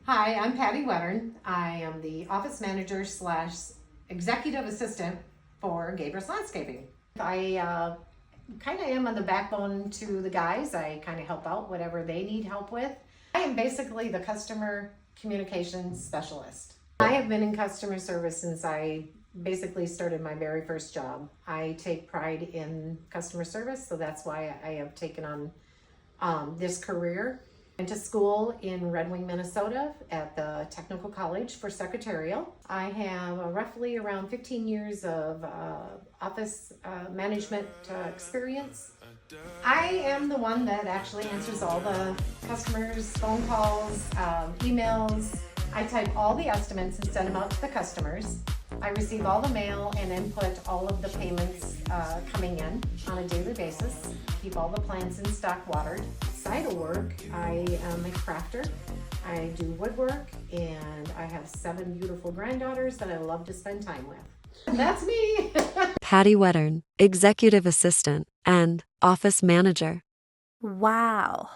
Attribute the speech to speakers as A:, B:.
A: Hi, I'm Patty Wettern. I am the office manager slash executive assistant for Gabrus Landscaping. I kind of am on the backbone to the guys. I kind of help out whatever they need help with. I am basically the customer communications specialist. I have been in customer service since I basically started my very first job. I take pride in customer service, so that's why I have taken on this career. Went to school in Red Wing, Minnesota at the Technical College for Secretarial. I have roughly around 15 years of office management experience. I am the one that actually answers all the customers' phone calls, emails. I type all the estimates and send them out to the customers. I receive all the mail and input all of the payments coming in on a daily basis. Keep all the plants in stock watered. Side of work, I am a crafter. I do woodwork, and I have 7 beautiful granddaughters that I love to spend time with. And that's me.
B: Patty Wettern, Executive Assistant and Office Manager.
C: Wow.